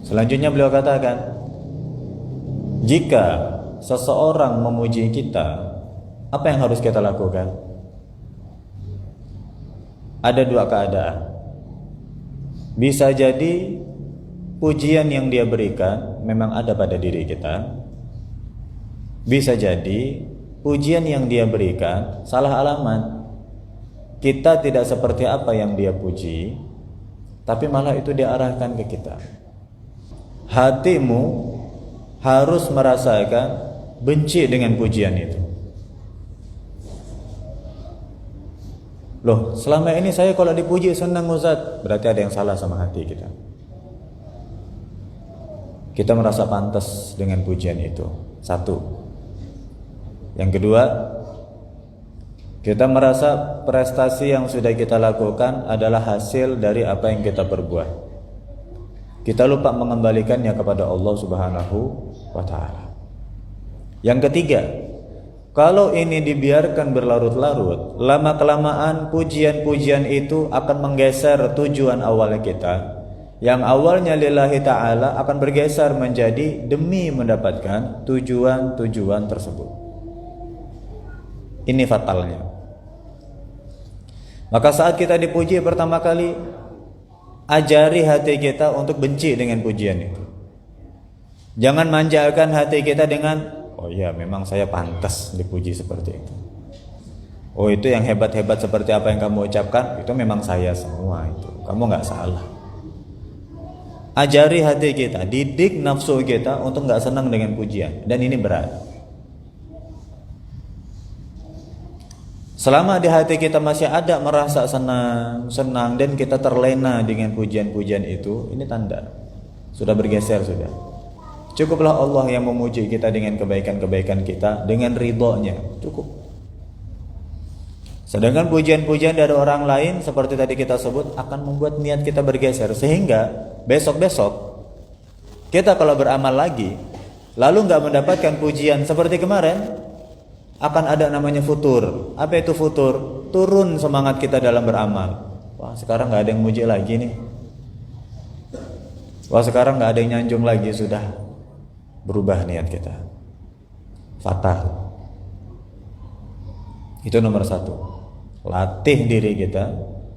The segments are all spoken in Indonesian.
Selanjutnya beliau katakan, jika seseorang memuji kita, apa yang harus kita lakukan? Ada dua keadaan. Bisa jadi pujian yang dia berikan memang ada pada diri kita. Bisa jadi pujian yang dia berikan salah alamat. Kita tidak seperti apa yang dia puji, tapi malah itu diarahkan ke kita. Hatimu harus merasakan benci dengan pujian itu. Loh, selama ini saya kalau dipuji senang Ustaz, berarti ada yang salah sama hati kita. Kita merasa pantas dengan pujian itu. Satu. Yang kedua, kita merasa prestasi yang sudah kita lakukan adalah hasil dari apa yang kita perbuat. Kita lupa mengembalikannya kepada Allah Subhanahu wa ta'ala. Yang ketiga, kalau ini dibiarkan berlarut-larut, lama-kelamaan pujian-pujian itu akan menggeser tujuan awal kita. Yang awalnya lillahi ta'ala akan bergeser menjadi demi mendapatkan tujuan-tujuan tersebut. Ini fatalnya. Maka saat kita dipuji pertama kali, ajari hati kita untuk benci dengan pujian itu. Jangan manjakan hati kita dengan, oh iya memang saya pantas dipuji seperti itu. Oh itu yang hebat-hebat seperti apa yang kamu ucapkan, itu memang saya semua itu. Kamu nggak salah. Ajari hati kita, didik nafsu kita untuk nggak senang dengan pujian. Dan ini berat. Selama di hati kita masih ada merasa senang dan kita terlena dengan pujian-pujian itu, ini tanda sudah bergeser sudah. Cukuplah Allah yang memuji kita dengan kebaikan-kebaikan kita dengan ridhonya, cukup. Sedangkan pujian-pujian dari orang lain seperti tadi kita sebut akan membuat niat kita bergeser, sehingga besok-besok kita kalau beramal lagi lalu nggak mendapatkan pujian seperti kemarin, akan ada namanya futur. Apa itu futur? Turun semangat kita dalam beramal. Wah sekarang nggak ada yang muji lagi nih. Wah sekarang nggak ada yang nyanjung lagi, sudah berubah niat kita. Fatal. Itu nomor satu. Latih diri kita,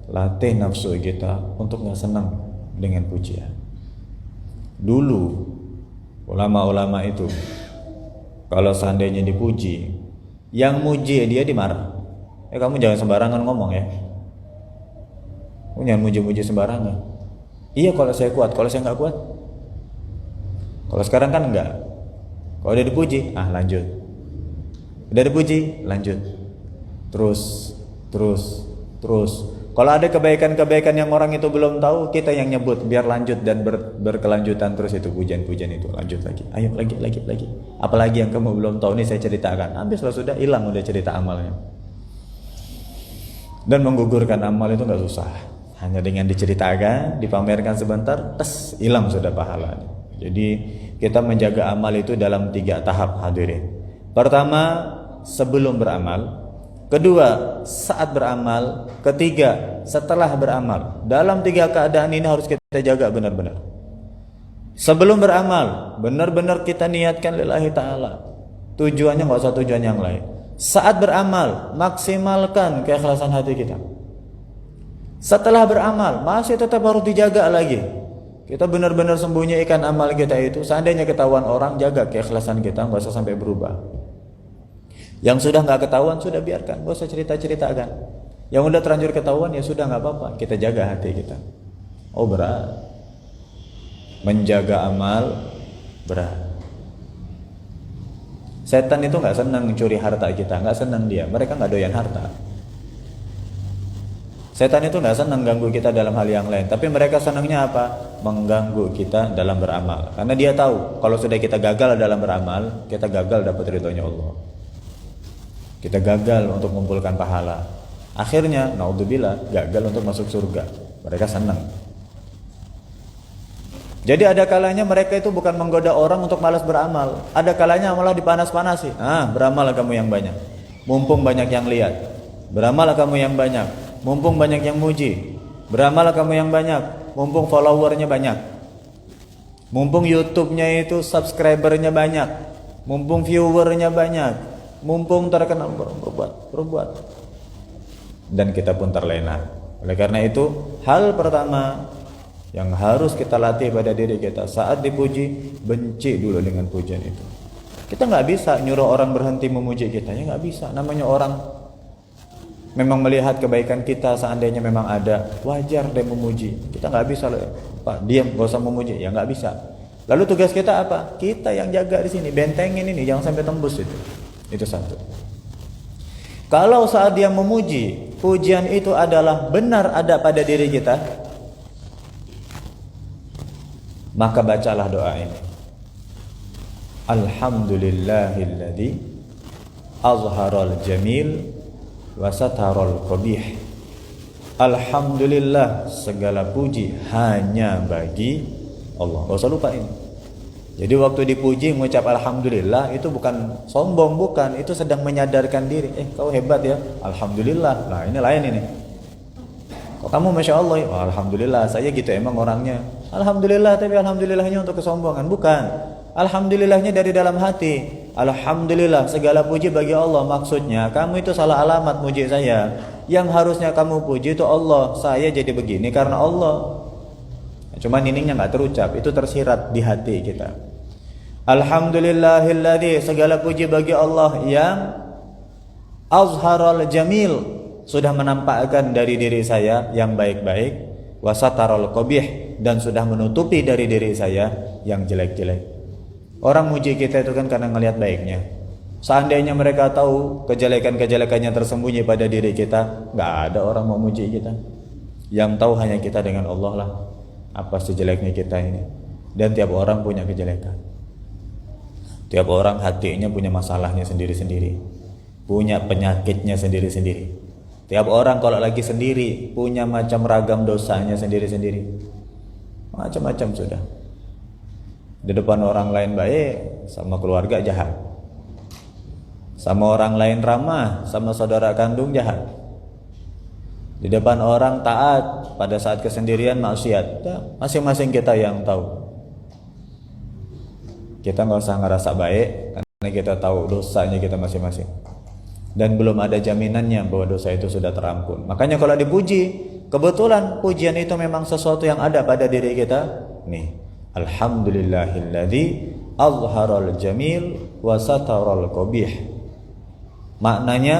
latih nafsu kita untuk nggak senang dengan pujian. Dulu ulama-ulama itu kalau seandainya dipuji, yang muji dia dimarah. Kamu jangan sembarangan ngomong ya. Kamu jangan muji-muji sembarangan. Iya kalau saya kuat, kalau saya nggak kuat. Kalau sekarang kan enggak. Kalau udah dipuji, lanjut. Udah dipuji, lanjut. Terus. Kalau ada kebaikan-kebaikan yang orang itu belum tahu, kita yang nyebut biar lanjut dan berkelanjutan terus itu pujian-pujian itu. Lanjut lagi. Ayo lagi. Apalagi yang kamu belum tahu nih saya ceritakan. Habis sudah hilang udah cerita amalnya. Dan menggugurkan amal itu enggak susah. Hanya dengan diceritakan, dipamerkan sebentar, hilang sudah pahalanya. Jadi kita menjaga amal itu dalam 3 tahap hadirin. Pertama, sebelum beramal. Kedua, saat beramal. Ketiga, setelah beramal. Dalam 3 keadaan ini harus kita jaga benar-benar. Sebelum beramal, benar-benar kita niatkan lillahi ta'ala. Tujuannya nggak usah tujuan yang lain. Saat beramal, maksimalkan keikhlasan hati kita. Setelah beramal, masih tetap harus dijaga lagi. Kita benar-benar sembunyikan amal kita itu. Seandainya ketahuan orang, jaga keikhlasan kita, nggak usah sampai berubah. Yang sudah nggak ketahuan, sudah biarkan, nggak usah cerita-ceritakan. Yang udah terlanjur ketahuan, ya sudah nggak apa-apa, kita jaga hati kita. Oh berat, menjaga amal berat. Setan itu nggak senang mencuri harta kita, nggak senang dia. Mereka nggak doyan harta. Setan itu nggak senang ganggu kita dalam hal yang lain, tapi mereka senangnya apa? Mengganggu kita dalam beramal. Karena dia tahu kalau sudah kita gagal dalam beramal, kita gagal dapat ridhonya Allah. Kita gagal untuk mengumpulkan pahala. Akhirnya, naudzubillah, gagal untuk masuk surga. Mereka senang. Jadi ada kalanya mereka itu bukan menggoda orang untuk malas beramal. Ada kalanya malah dipanas-panasi. Beramal kamu yang banyak. Mumpung banyak yang lihat. Beramal kamu yang banyak. Mumpung banyak yang muji. Beramal kamu yang banyak. Mumpung followernya banyak. Mumpung YouTube-nya itu subscribernya banyak, mumpung viewernya banyak, mumpung terkenal, berbuat. Dan kita pun terlena. Oleh karena itu, hal pertama yang harus kita latih pada diri kita saat dipuji, benci dulu dengan pujian itu. Kita nggak bisa nyuruh orang berhenti memuji kita, ya nggak bisa. Namanya orang memang melihat kebaikan kita, seandainya memang ada, wajar dia memuji. Kita nggak bisa, Pak, diam, gak usah memuji, ya nggak bisa. Lalu tugas kita apa? Kita yang jaga di sini, bentengin ini, jangan sampai tembus itu. Itu satu. Kalau saat dia memuji, pujian itu adalah benar ada pada diri kita, maka bacalah doa ini. Alhamdulillahilladzi azharal jamil wa sataral qabih. Alhamdulillah, segala puji hanya bagi Allah. Gak usah lupa ini. Jadi waktu dipuji mengucap alhamdulillah itu bukan sombong, bukan, itu sedang menyadarkan diri. Kau hebat ya, alhamdulillah. Nah ini lain ini. Kok kamu masya Allah ya? Oh, alhamdulillah, saya gitu emang orangnya. Alhamdulillah, tapi alhamdulillahnya untuk kesombongan, bukan. Alhamdulillahnya dari dalam hati. Alhamdulillah, segala puji bagi Allah. Maksudnya kamu itu salah alamat muji saya. Yang harusnya kamu puji itu Allah. Saya jadi begini karena Allah. Cuman niningnya nggak terucap, itu tersirat di hati kita. Alhamdulillahilladzi, segala puji bagi Allah yang azharal jamil, sudah menampakkan dari diri saya yang baik-baik, wasatarul qabih, dan sudah menutupi dari diri saya yang jelek-jelek. Orang muji kita itu kan karena ngelihat baiknya. Seandainya mereka tahu kejelekan-kejelekannya tersembunyi pada diri kita, nggak ada orang mau muji kita. Yang tahu hanya kita dengan Allah lah, apa sejeleknya kita ini. Dan tiap orang punya kejelekan. Tiap orang hatinya punya masalahnya sendiri-sendiri, punya penyakitnya sendiri-sendiri. Tiap orang kalau lagi sendiri punya macam ragam dosanya sendiri-sendiri. Macam-macam sudah. Di depan orang lain baik, sama keluarga jahat. Sama orang lain ramah, sama saudara kandung jahat. Di depan orang taat, pada saat kesendirian maksiat. Masing-masing kita yang tahu. Kita nggak usah ngerasa baik karena kita tahu dosanya kita masing-masing. Dan belum ada jaminannya bahwa dosa itu sudah terampun. Makanya kalau dipuji, kebetulan pujian itu memang sesuatu yang ada pada diri kita. Nih, alhamdulillahilladzi azharal jamil wa sataral qabih. Maknanya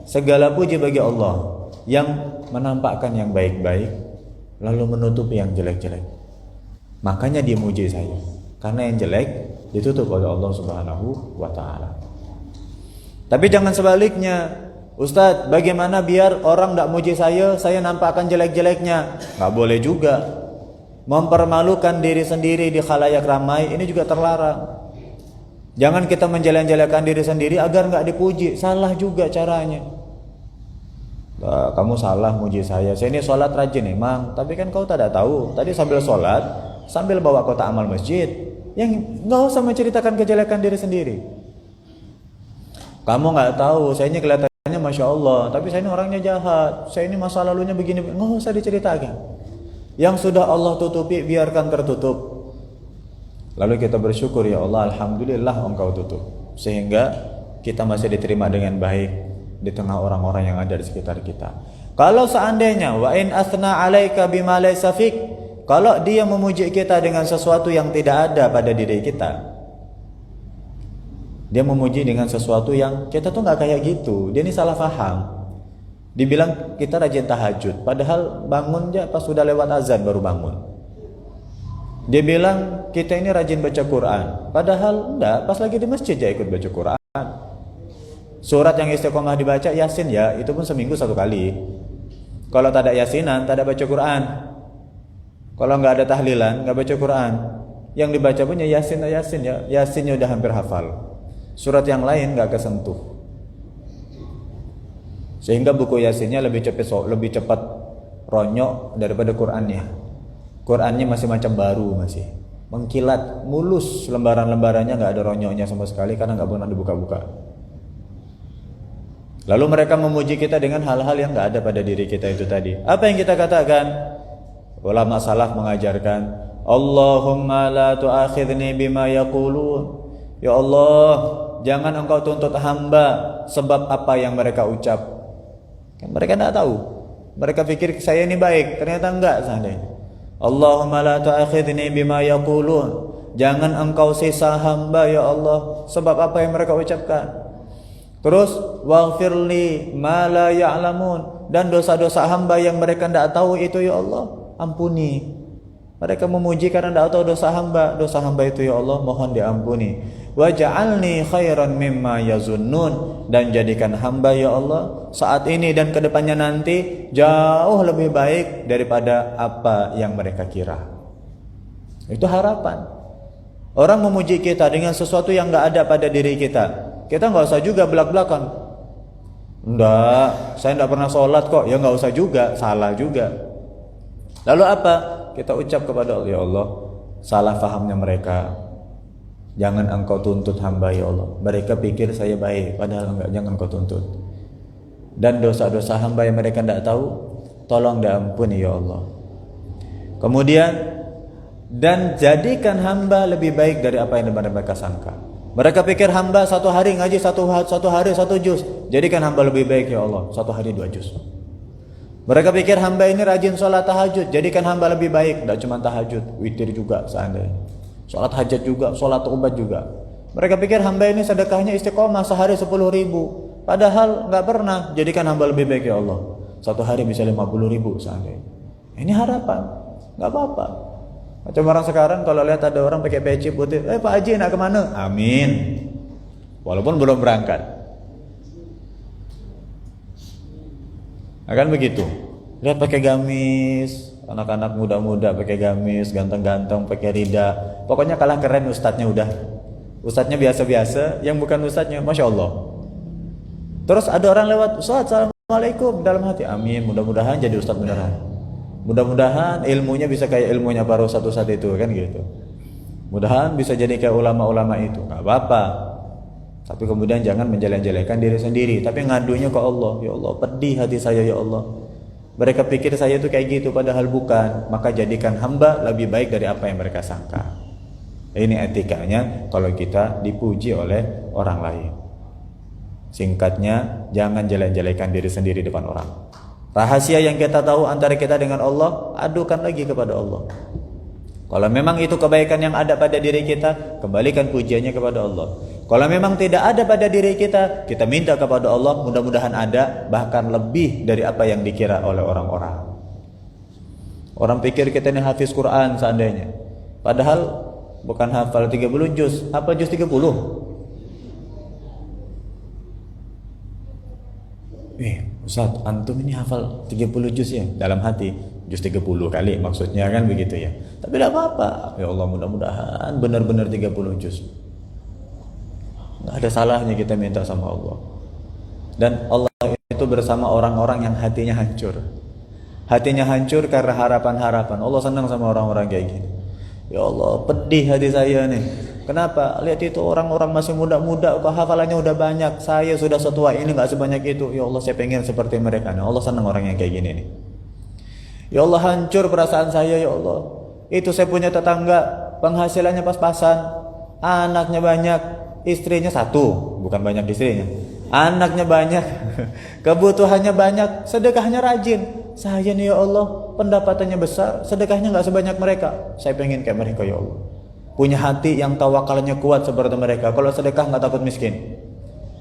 segala puji bagi Allah yang menampakkan yang baik-baik lalu menutupi yang jelek-jelek. Makanya dia muji saya, karena yang jelek ditutup oleh Allah Subhanahu wa taala. Tapi jangan sebaliknya. Ustadz, bagaimana biar orang tidak muji saya nampakkan jelek-jeleknya? Nggak boleh juga. Mempermalukan diri sendiri di khalayak ramai ini juga terlarang. Jangan kita menjelek-jelekan diri sendiri agar nggak dipuji. Salah juga caranya. Kamu salah muji saya ini sholat rajin emang, tapi kan kau tidak tahu. Tadi sambil sholat, sambil bawa kotak amal masjid, yang nggak usah menceritakan kejelekan diri sendiri. Kamu nggak tahu, saya ini kelihatannya masya Allah, tapi saya ini orangnya jahat, saya ini masa lalunya begini, nggak usah diceritakan. Yang sudah Allah tutupi, biarkan tertutup. Lalu kita bersyukur, ya Allah, alhamdulillah Engkau tutup, sehingga kita masih diterima dengan baik di tengah orang-orang yang ada di sekitar kita. Kalau seandainya wa in asna alaika bima laysa fik, kalau dia memuji kita dengan sesuatu yang tidak ada pada diri kita, dia memuji dengan sesuatu yang kita tuh nggak kayak gitu, dia ini salah paham. Dibilang kita rajin tahajud, padahal bangun aja pas sudah lewat azan baru bangun. Dia bilang kita ini rajin baca Quran, padahal enggak, pas lagi di masjid ya ikut baca Quran. Surat yang istiqomah dibaca Yasin ya, itu pun seminggu 1 kali. Kalau tak ada Yasinan, tak ada baca Quran. Kalau nggak ada tahlilan, nggak baca Quran. Yang dibaca punya Yasin ya, Yasinnya udah hampir hafal. Surat yang lain nggak kesentuh. Sehingga buku Yasinnya lebih cepat ronyok daripada Qurannya. Qurannya masih macam baru, masih mengkilat, mulus, lembaran-lembarannya nggak ada ronyoknya sama sekali karena nggak pernah dibuka-buka. Lalu mereka memuji kita dengan hal-hal yang nggak ada pada diri kita itu tadi. Apa yang kita katakan? Ulama salaf mengajarkan Allahumma la tu'akhidni bima yaqulun. Ya Allah, jangan engkau tuntut hamba sebab apa yang mereka ucap. Kan mereka tidak tahu. Mereka pikir saya ini baik, ternyata enggak seandainya. Allahumma la tu'akhidni bima yaqulun. Jangan engkau sisa hamba ya Allah sebab apa yang mereka ucapkan. Terus waghfirli ma la ya'lamun, dan dosa-dosa hamba yang mereka tidak tahu itu ya Allah ampuni. Mereka memuji karena tidak tahu dosa hamba itu ya Allah mohon diampuni. Waj'alni khairan mimma yazunnun, dan jadikan hamba ya Allah saat ini dan kedepannya nanti jauh lebih baik daripada apa yang mereka kira. Itu harapan. Orang memuji kita dengan sesuatu yang nggak ada pada diri kita, kita nggak usah juga belak-belakan. Enggak, saya nggak pernah sholat kok. Ya nggak usah juga, salah juga. Lalu apa? Kita ucap kepada Allah, ya Allah, salah fahamnya mereka. Jangan engkau tuntut hamba ya Allah. Mereka pikir saya baik, padahal enggak. Jangan engkau tuntut. Dan dosa-dosa hamba yang mereka tidak tahu, tolong diampuni ya Allah. Kemudian, dan jadikan hamba lebih baik dari apa yang mereka sangka. Mereka pikir hamba satu hari ngaji satu hari satu juz. Jadikan hamba lebih baik ya Allah, satu hari 2 juz. Mereka pikir hamba ini rajin sholat tahajud. Jadikan hamba lebih baik, tidak cuma tahajud, witir juga seandainya. Sholat hajat juga, sholat ubat juga. Mereka pikir hamba ini sedekahnya istiqomah sehari 10.000. Padahal nggak pernah. Jadikan hamba lebih baik ya Allah, satu hari bisa 50.000 seandainya. Ini harapan, nggak apa-apa. Macam orang sekarang kalau lihat ada orang pakai peci putih, Pak Haji nak kemana? Amin. Walaupun belum berangkat. Akan begitu. Lihat pakai gamis, anak-anak muda-muda pakai gamis, ganteng-ganteng pakai rida. Pokoknya kalah keren ustadznya udah. Ustadznya biasa-biasa, yang bukan ustadznya Masya Allah. Terus ada orang lewat, Ustadz, Assalamualaikum, dalam hati, amin, mudah-mudahan jadi ustadz beneran. Mudah-mudahan ilmunya bisa kayak ilmunya para ustadz itu kan gitu. Mudahan bisa jadi kayak ulama-ulama itu. Gak apa-apa. Tapi kemudian jangan menjelek-jelekan diri sendiri, tapi ngadunya ke Allah. Ya Allah, pedih hati saya ya Allah. Mereka pikir saya itu kayak gitu padahal bukan. Maka jadikan hamba lebih baik dari apa yang mereka sangka. Ini etikanya kalau kita dipuji oleh orang lain. Singkatnya, jangan jelek-jelekan diri sendiri depan orang. Rahasia yang kita tahu antara kita dengan Allah, adukan lagi kepada Allah. Kalau memang itu kebaikan yang ada pada diri kita, kembalikan pujiannya kepada Allah. Kalau memang tidak ada pada diri kita, kita minta kepada Allah, mudah-mudahan ada, bahkan lebih dari apa yang dikira oleh orang-orang. Orang pikir kita ini hafiz Quran seandainya. Padahal bukan hafal 30 juz, hafal juz 30. Ustaz, antum ini hafal 30 juz ya? Dalam hati, juz 30 kali maksudnya kan begitu ya. Tapi tidak apa-apa. Ya Allah, mudah-mudahan benar-benar 30 juz. Nggak ada salahnya kita minta sama Allah. Dan Allah itu bersama orang-orang yang hatinya hancur. Hatinya hancur karena harapan-harapan. Allah senang sama orang-orang kayak gini. Ya Allah, pedih hati saya nih. Kenapa? Lihat itu orang-orang masih muda-muda, hafalannya udah banyak. Saya sudah setua ini nggak sebanyak itu. Ya Allah, saya pengen seperti mereka. Nah, Allah senang orang yang kayak gini nih. Ya Allah, hancur perasaan saya ya Allah. Itu saya punya tetangga, penghasilannya pas-pasan, anaknya banyak, istrinya satu, bukan banyak istrinya. Anaknya banyak, kebutuhannya banyak, sedekahnya rajin. Saya nih ya Allah, pendapatannya besar, sedekahnya nggak sebanyak mereka. Saya pengen kayak mereka ya Allah. Punya hati yang tawakalnya kuat seperti mereka. Kalau sedekah nggak takut miskin.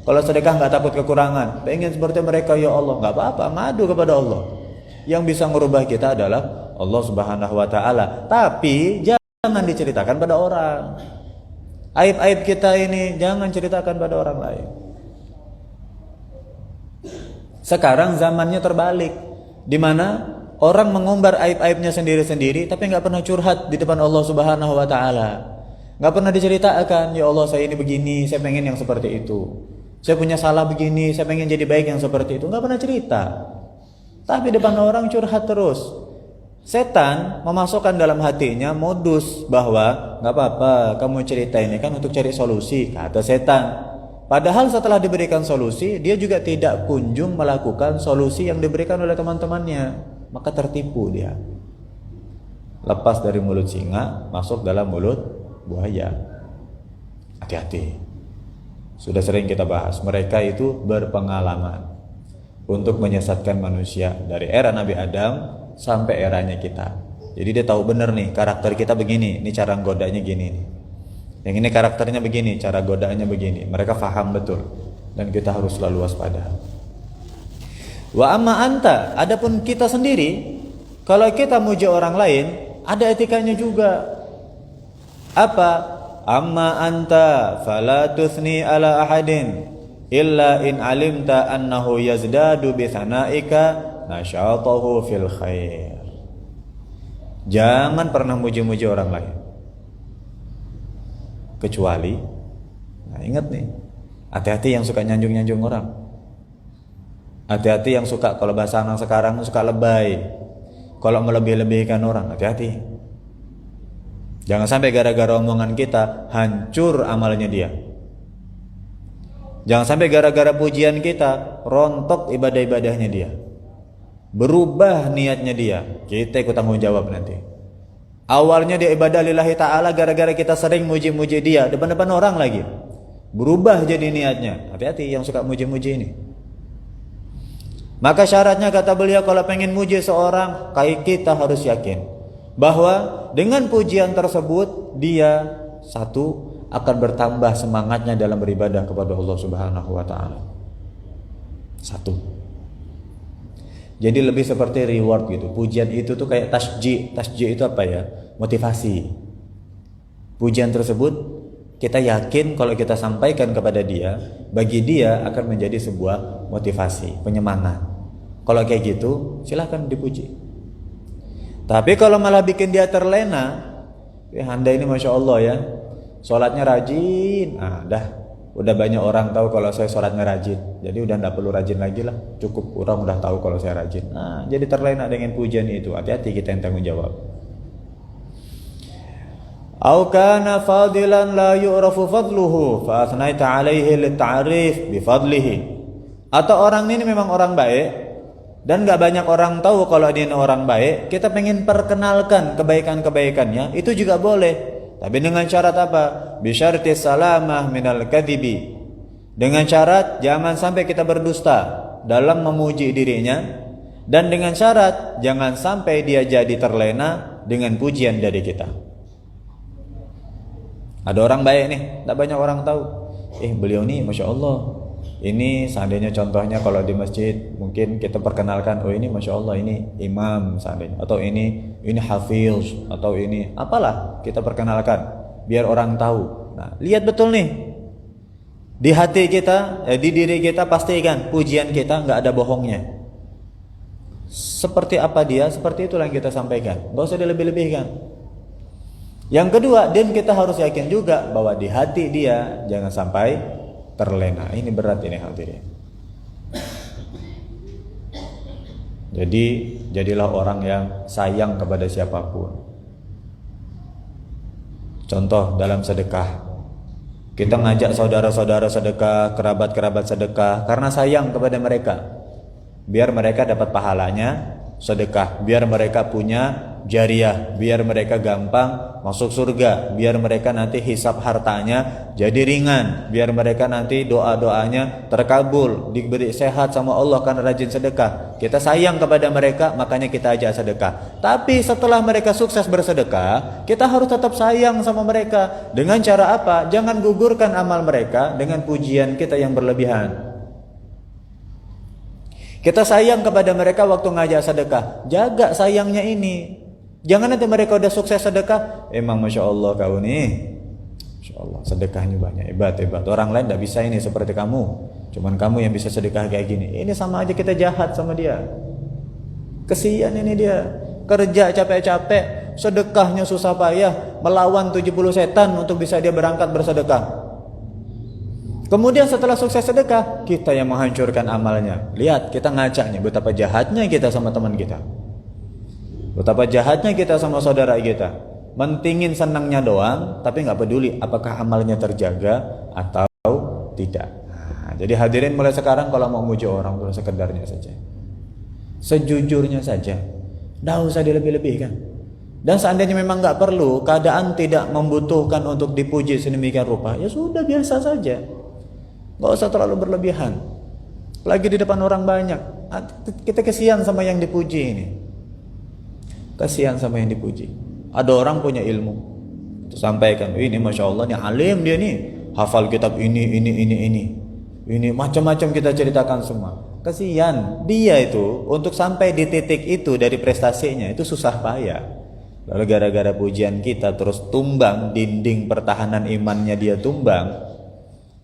Kalau sedekah nggak takut kekurangan. Pengen seperti mereka ya Allah. Nggak apa-apa, ngadu kepada Allah. Yang bisa merubah kita adalah Allah Subhanahu Wa Taala. Tapi jangan diceritakan pada orang. Aib-aib kita ini jangan ceritakan pada orang lain. Sekarang zamannya terbalik, di mana orang mengumbar aib-aibnya sendiri-sendiri, tapi nggak pernah curhat di depan Allah Subhanahu Wa Taala. Nggak pernah diceritakan, ya Allah saya ini begini, saya pengen yang seperti itu. Saya punya salah begini, saya pengen jadi baik yang seperti itu. Nggak pernah cerita. Tapi depan orang curhat terus. Setan memasukkan dalam hatinya modus bahwa nggak apa-apa, kamu cerita ini kan untuk cari solusi, kata setan. Padahal setelah diberikan solusi, dia juga tidak kunjung melakukan solusi yang diberikan oleh teman-temannya. Maka tertipu dia. lepas dari mulut singa, masuk dalam mulut buaya. Hati-hati. Sudah sering kita bahas, mereka itu berpengalaman untuk menyesatkan manusia dari era Nabi Adam sampai eranya kita. Jadi dia tahu benar nih, karakter kita begini, ini cara godanya gini nih. Yang ini karakternya begini, cara godaannya begini. Mereka faham betul dan kita harus selalu waspada. Wa amma anta, adapun kita sendiri, kalau kita muji orang lain, ada etikanya juga. Apa? Amma anta fala tuthni ala ahadin illa in alimta annahu yazdadu bi thanaika nasyatahu fil khair. Jangan pernah muji-muji orang lain. Kecuali, nah ingat nih, hati-hati yang suka nyanjung-nyanjung orang. Hati-hati yang suka, kalau bahasa anak sekarang suka lebay. Kalau melebih-lebihkan orang, hati-hati. Jangan sampai gara-gara omongan kita hancur amalnya dia. Jangan sampai gara-gara pujian kita rontok ibadah-ibadahnya dia. Berubah niatnya dia. Kita ikut tanggung jawab nanti. Awalnya dia ibadah lillahi ta'ala, gara-gara kita sering muji-muji dia depan-depan orang lagi. Berubah jadi niatnya. Hati-hati yang suka muji-muji ini. Maka syaratnya kata beliau, kalau pengen muji seorang, kayak kita harus yakin bahwa dengan pujian tersebut dia satu akan bertambah semangatnya dalam beribadah kepada Allah Subhanahu wa taala. Satu. Jadi lebih seperti reward gitu. Pujian itu tuh kayak tasjih. Tasjih itu apa ya? Motivasi. Pujian tersebut kita yakin kalau kita sampaikan kepada dia, bagi dia akan menjadi sebuah motivasi, penyemangat. Kalau kayak gitu, silahkan dipuji. Tapi kalau malah bikin dia terlena, Anda ini Masya Allah ya, sholatnya rajin, udah banyak orang tahu kalau saya sholatnya rajin, jadi udah nggak perlu rajin lagi lah, cukup orang udah tahu kalau saya rajin. Jadi terlena dengan pujian itu. Hati-hati kita yang tanggung jawab. Au kana fadilan la yu'rafu fadluhu fa athnaita alaihi litta'rif bi fadlihi. Atau orang ini memang orang baik dan gak banyak orang tahu kalau dia orang baik, kita pengen perkenalkan kebaikan-kebaikannya, itu juga boleh. Tapi dengan syarat apa? Bisyarti salamah minal kadhibi. Dengan syarat jangan sampai kita berdusta dalam memuji dirinya, dan dengan syarat jangan sampai dia jadi terlena dengan pujian dari kita. Ada orang baik nih, tak banyak orang tahu. Beliau nih Masya Allah, ini seandainya contohnya kalau di masjid mungkin kita perkenalkan, ini Masya Allah ini imam seandainya, atau ini hafiz, atau ini apalah, kita perkenalkan biar orang tahu. Nah, lihat betul nih di hati kita, di diri kita, pastikan pujian kita nggak ada bohongnya. Seperti apa dia, seperti itulah yang kita sampaikan, nggak usah dilebih-lebihkan. Yang kedua, dan kita harus yakin juga bahwa di hati dia jangan sampai terlena. Ini berat ini hadirin. Jadi jadilah orang yang sayang kepada siapapun. Contoh dalam sedekah, kita ngajak saudara-saudara sedekah, kerabat-kerabat sedekah karena sayang kepada mereka, biar mereka dapat pahalanya sedekah, biar mereka punya jariah, biar mereka gampang masuk surga, biar mereka nanti hisab hartanya jadi ringan, biar mereka nanti doa-doanya terkabul, diberi sehat sama Allah karena rajin sedekah. Kita sayang kepada mereka, makanya kita ajak sedekah. Tapi setelah mereka sukses bersedekah, kita harus tetap sayang sama mereka. Dengan cara apa? Jangan gugurkan amal mereka dengan pujian kita yang berlebihan. Kita sayang kepada mereka waktu ngajak sedekah, jaga sayangnya ini. Jangan nanti mereka udah sukses sedekah, emang Masya Allah kau nih, Masya Allah sedekahnya banyak, hebat. Orang lain tidak bisa ini seperti kamu, cuman kamu yang bisa sedekah kayak gini. Ini sama aja kita jahat sama dia. Kesian ini dia, kerja capek-capek, sedekahnya susah payah, melawan 70 setan untuk bisa dia berangkat bersedekah. Kemudian setelah sukses sedekah, kita yang menghancurkan amalnya. Lihat, kita ngacaknya betapa jahatnya kita sama teman kita, betapa jahatnya kita sama saudara kita. Mentingin senangnya doang, tapi nggak peduli apakah amalnya terjaga atau tidak. Jadi hadirin, mulai sekarang kalau mau muji orang, boleh sekedarnya saja, sejujurnya saja, nggak usah dilebih-lebihkan. Dan seandainya memang nggak perlu, keadaan tidak membutuhkan untuk dipuji sedemikian rupa, ya sudah biasa saja. Nggak usah terlalu berlebihan. Lagi di depan orang banyak, kita kesian sama yang dipuji ini. Kesian sama yang dipuji. Ada orang punya ilmu, sampaikan, ini masya Allah nih alim dia nih, hafal kitab ini macam-macam kita ceritakan semua. Kesian dia itu untuk sampai di titik itu dari prestasinya itu susah payah. Lalu gara-gara pujian kita terus tumbang, dinding pertahanan imannya dia tumbang,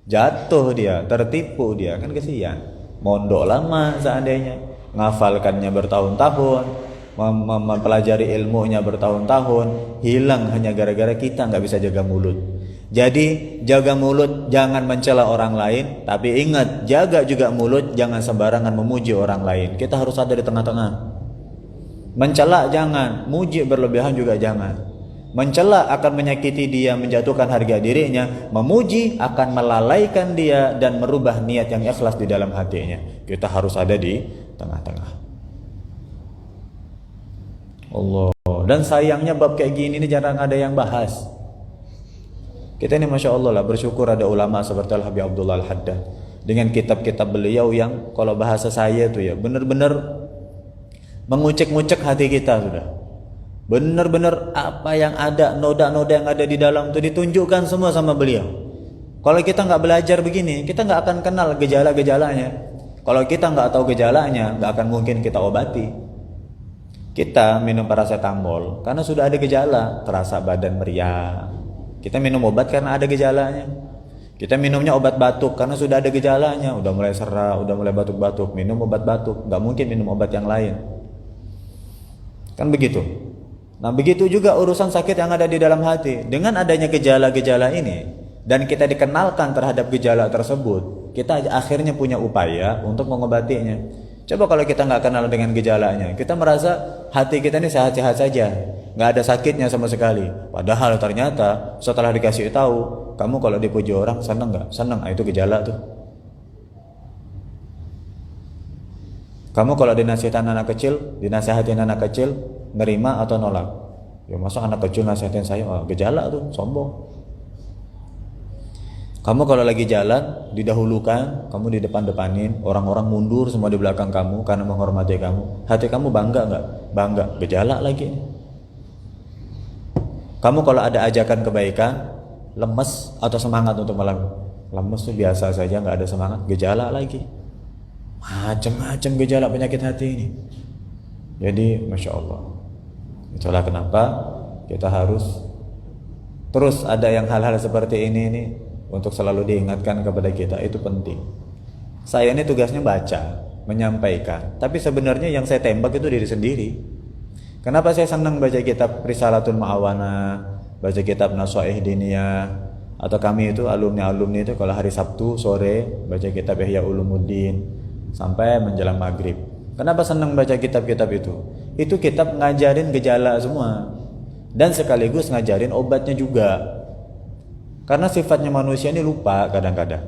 jatuh dia, tertipu dia, kan kesian. Mondok lama seandainya, ngafalkannya bertahun-tahun, mempelajari ilmunya bertahun-tahun, hilang hanya gara-gara kita nggak bisa jaga mulut. Jadi jaga mulut, jangan mencela orang lain, tapi ingat, jaga juga mulut, jangan sembarangan memuji orang lain. Kita harus ada di tengah-tengah. Mencela jangan, muji berlebihan juga jangan. Mencela akan menyakiti dia, menjatuhkan harga dirinya. Memuji akan melalaikan dia dan merubah niat yang ikhlas di dalam hatinya. Kita harus ada di tengah-tengah. Allah. Dan sayangnya bab kayak gini ini jarang ada yang bahas. Kita ini masya Allah lah bersyukur ada ulama seperti Al-Habib Abdullah Al-Haddad dengan kitab-kitab beliau yang kalau bahasa saya tuh ya benar-benar mengucek-ngucek hati kita sudah. Benar-benar apa yang ada, noda-noda yang ada di dalam itu ditunjukkan semua sama beliau. Kalau kita nggak belajar begini, kita nggak akan kenal gejala-gejalanya. Kalau kita nggak tahu gejalanya, nggak akan mungkin kita obati. Kita minum paracetamol karena sudah ada gejala, terasa badan meriah. Kita minum obat karena ada gejalanya. Kita minumnya obat batuk karena sudah ada gejalanya, udah mulai serak, udah mulai batuk-batuk, minum obat batuk, nggak mungkin minum obat yang lain. Kan begitu. Nah begitu juga urusan sakit yang ada di dalam hati. Dengan adanya gejala-gejala ini dan kita dikenalkan terhadap gejala tersebut, kita akhirnya punya upaya untuk mengobatinya. Coba kalau kita nggak kenal dengan gejalanya, kita merasa hati kita ini sehat-sehat saja, nggak ada sakitnya sama sekali. Padahal ternyata setelah dikasih tahu, kamu kalau dipuji orang seneng nggak? Seneng, itu gejala tuh. Kamu kalau dinasihatin anak kecil, nerima atau nolak? Ya masa anak kecil nasihatin saya, gejala tuh, sombong. Kamu kalau lagi jalan, didahulukan, kamu di depan-depanin, orang-orang mundur semua di belakang kamu karena menghormati kamu. Hati kamu bangga nggak? Bangga, gejala lagi. Kamu kalau ada ajakan kebaikan, lemes atau semangat untuk melakukan? Lemes tuh biasa saja, nggak ada semangat, gejala lagi. Macam-macam gejala penyakit hati ini. Jadi masya Allah, itulah kenapa kita harus terus ada yang hal-hal seperti ini untuk selalu diingatkan kepada kita, itu penting. Saya ini tugasnya baca, menyampaikan, tapi sebenarnya yang saya tembak itu diri sendiri. Kenapa saya senang baca kitab Risalatul Ma'awana, baca kitab Nasha'ih Diniyah, atau kami itu alumni itu kalau hari Sabtu sore baca kitab Ihya Ulumuddin sampai menjelang maghrib. Kenapa senang baca kitab-kitab itu? Itu kitab ngajarin gejala semua dan sekaligus ngajarin obatnya juga. Karena sifatnya manusia ini lupa kadang-kadang.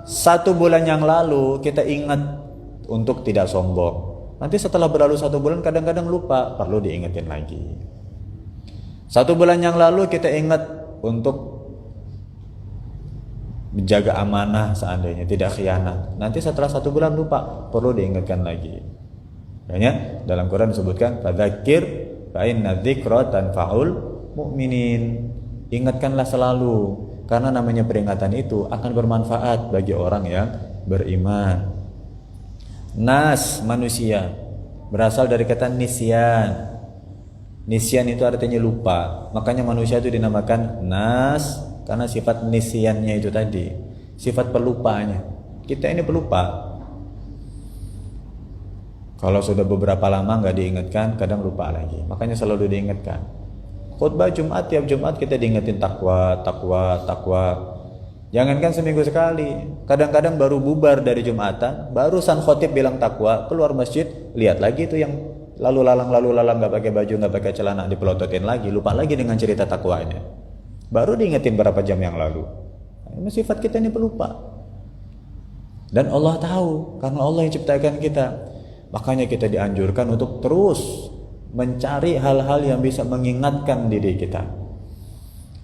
1 bulan yang lalu kita ingat untuk tidak sombong. Nanti setelah berlalu 1 bulan kadang-kadang lupa, perlu diingetin lagi. 1 bulan yang lalu kita ingat untuk menjaga amanah seandainya, tidak khianat. Nanti setelah 1 bulan lupa, perlu diingatkan lagi. Makanya dalam Quran disebutkan fadzakir fa inna dzikra tanfa'ul mu'minin. Ingatkanlah selalu, karena namanya peringatan itu akan bermanfaat bagi orang yang beriman. Nas, manusia, berasal dari kata nisyan. Nisyan itu artinya lupa. Makanya manusia itu dinamakan nas karena sifat nisyannya itu tadi, sifat pelupanya. Kita ini pelupa. Kalau sudah beberapa lama nggak diingatkan, kadang lupa lagi. Makanya selalu diingatkan. Khutbah Jumat, tiap Jumat kita diingetin takwa. Jangankan seminggu sekali, kadang-kadang baru bubar dari Jumatan, barusan khotib bilang takwa, keluar masjid, lihat lagi tuh yang lalu lalang nggak pakai baju, nggak pakai celana, dipelototin lagi, lupa lagi dengan cerita takwanya. Baru diingetin berapa jam yang lalu. Ini sifat kita ini pelupa. Dan Allah tahu, karena Allah yang ciptakan kita. Makanya kita dianjurkan untuk terus mencari hal-hal yang bisa mengingatkan diri kita.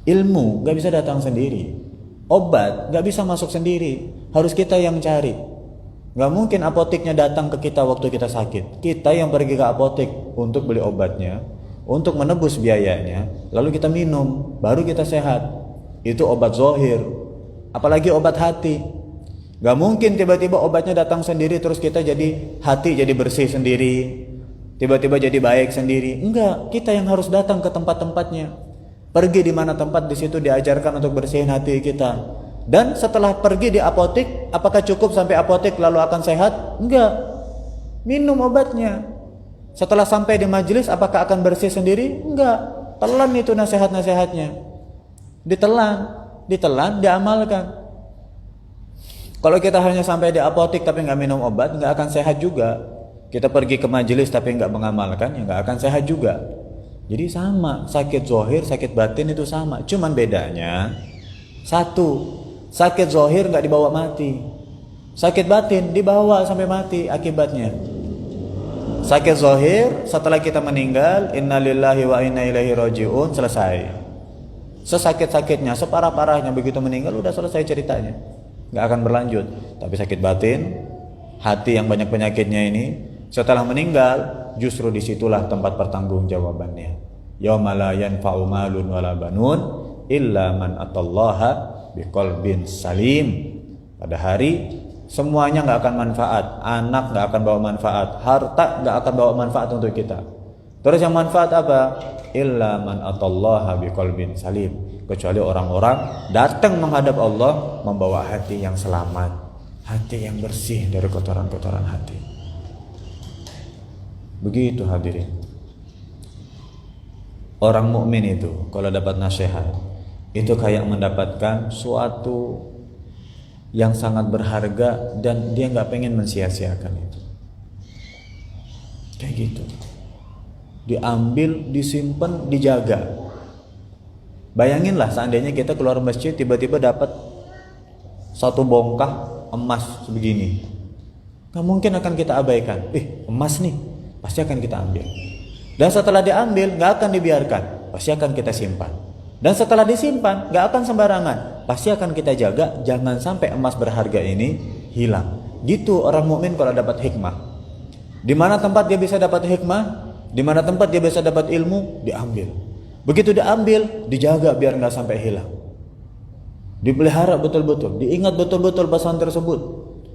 Ilmu gak bisa datang sendiri, obat gak bisa masuk sendiri, harus kita yang cari. Gak mungkin apoteknya datang ke kita waktu kita sakit, kita yang pergi ke apotek untuk beli obatnya, untuk menebus biayanya, lalu kita minum, baru kita sehat. Itu obat zahir. Apalagi obat hati, gak mungkin tiba-tiba obatnya datang sendiri terus kita jadi hati jadi bersih sendiri, tiba-tiba jadi baik sendiri. Enggak, kita yang harus datang ke tempat-tempatnya. Pergi di mana tempat, di situ diajarkan untuk bersihin hati kita. Dan setelah pergi di apotek, apakah cukup sampai apotek lalu akan sehat? Enggak. Minum obatnya. Setelah sampai di majelis, apakah akan bersih sendiri? Enggak. Telan itu nasihat-nasihatnya. Ditelan, diamalkan. Kalau kita hanya sampai di apotek tapi nggak minum obat, nggak akan sehat juga. Kita pergi ke majelis tapi nggak mengamalkan, ya nggak akan sehat juga. Jadi sama, sakit zahir, sakit batin itu sama. Cuman bedanya, satu, sakit zahir nggak dibawa mati, sakit batin dibawa sampai mati akibatnya. Sakit zahir setelah kita meninggal, innalillahi wa inna ilaihi rajiun, selesai. Sesakit-sakitnya, separah-parahnya begitu meninggal udah selesai ceritanya, nggak akan berlanjut. Tapi sakit batin, hati yang banyak penyakitnya ini, setelah meninggal justru disitulah tempat pertanggungjawabannya. Yauma la yanfa'u malun wala banun illa man atallaha biqalbin salim. Pada hari semuanya nggak akan manfaat, anak nggak akan bawa manfaat, harta nggak akan bawa manfaat untuk kita. Terus yang manfaat apa? Illa man atallaha biqalbin salim. Kecuali orang-orang datang menghadap Allah membawa hati yang selamat, hati yang bersih dari kotoran-kotoran hati. Begitu hadirin. Orang mukmin itu kalau dapat nasihat itu kayak mendapatkan suatu yang sangat berharga dan dia nggak pengen mensia-siakan itu. Kayak gitu. Diambil, disimpan, dijaga. Bayanginlah seandainya kita keluar masjid tiba-tiba dapat satu bongkah emas sebegini. Nggak mungkin akan kita abaikan. Emas nih, pasti akan kita ambil. Dan setelah diambil nggak akan dibiarkan, pasti akan kita simpan. Dan setelah disimpan nggak akan sembarangan, pasti akan kita jaga, jangan sampai emas berharga ini hilang. Gitu orang mukmin kalau dapat hikmah. Di mana tempat dia bisa dapat hikmah, di mana tempat dia bisa dapat ilmu, diambil. Begitu diambil, dijaga biar nggak sampai hilang. Dipelihara betul-betul, diingat betul-betul pesan tersebut.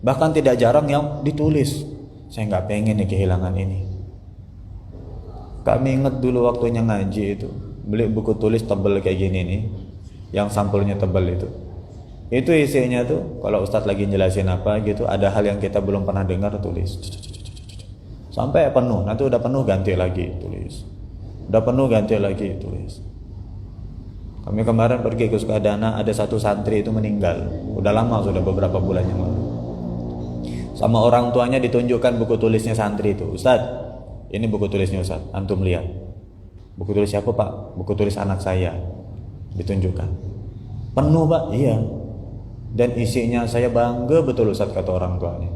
Bahkan tidak jarang yang ditulis. Saya nggak pengen nih kehilangan ini. Kami ingat dulu waktunya ngaji itu, beli buku tulis tebal kayak gini nih, yang sampulnya tebal itu. Itu isinya tuh, kalau Ustadz lagi jelasin apa gitu, ada hal yang kita belum pernah dengar, tulis. Sampai penuh, nanti udah penuh ganti lagi, tulis. Udah penuh ganti lagi, tulis. Kami kemarin pergi ke Sukadana, ada satu santri itu meninggal. Udah lama, sudah beberapa bulan yang lalu. Sama orang tuanya ditunjukkan buku tulisnya santri itu. Ustadz, ini buku tulisnya Ustadz, antum lihat. Buku tulis siapa Pak? Buku tulis anak saya. Ditunjukkan. Penuh Pak? Iya. Dan isinya saya bangga betul Ustadz, kata orang tuanya.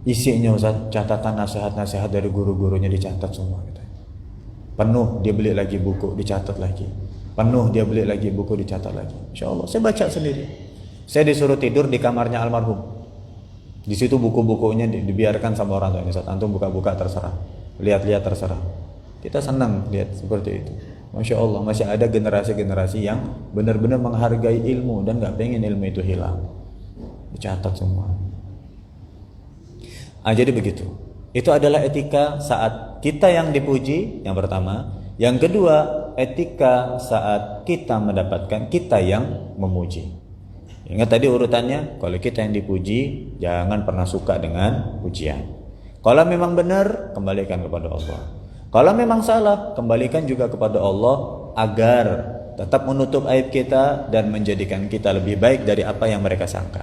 Isinya Ustadz, catatan nasihat-nasihat dari guru-gurunya dicatat semua. Penuh, dia beli lagi buku, dicatat lagi. Penuh, dia beli lagi buku, dicatat lagi. Insya Allah, saya baca sendiri. Saya disuruh tidur di kamarnya almarhum. Di situ buku-bukunya dibiarkan sama orang tua ini. Saat antum buka-buka terserah, lihat-lihat terserah. Kita senang lihat seperti itu. Masya Allah, masih ada generasi-generasi yang benar-benar menghargai ilmu dan nggak pengen ilmu itu hilang. Dicatat semua. Jadi begitu. Itu adalah etika saat kita yang dipuji, yang pertama. Yang kedua, etika saat kita mendapatkan kita yang memuji. Ingat tadi urutannya, kalau kita yang dipuji, jangan pernah suka dengan pujian. Kalau memang benar, kembalikan kepada Allah. Kalau memang salah, kembalikan juga kepada Allah agar tetap menutup aib kita dan menjadikan kita lebih baik dari apa yang mereka sangka.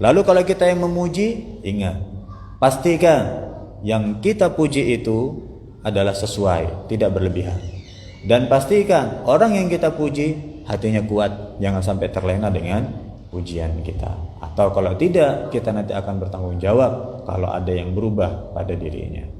Lalu kalau kita yang memuji, ingat, pastikan yang kita puji itu adalah sesuai, tidak berlebihan. Dan pastikan orang yang kita puji hatinya kuat, jangan sampai terlena dengan pujian kita. Atau kalau tidak, kita nanti akan bertanggung jawab kalau ada yang berubah pada dirinya.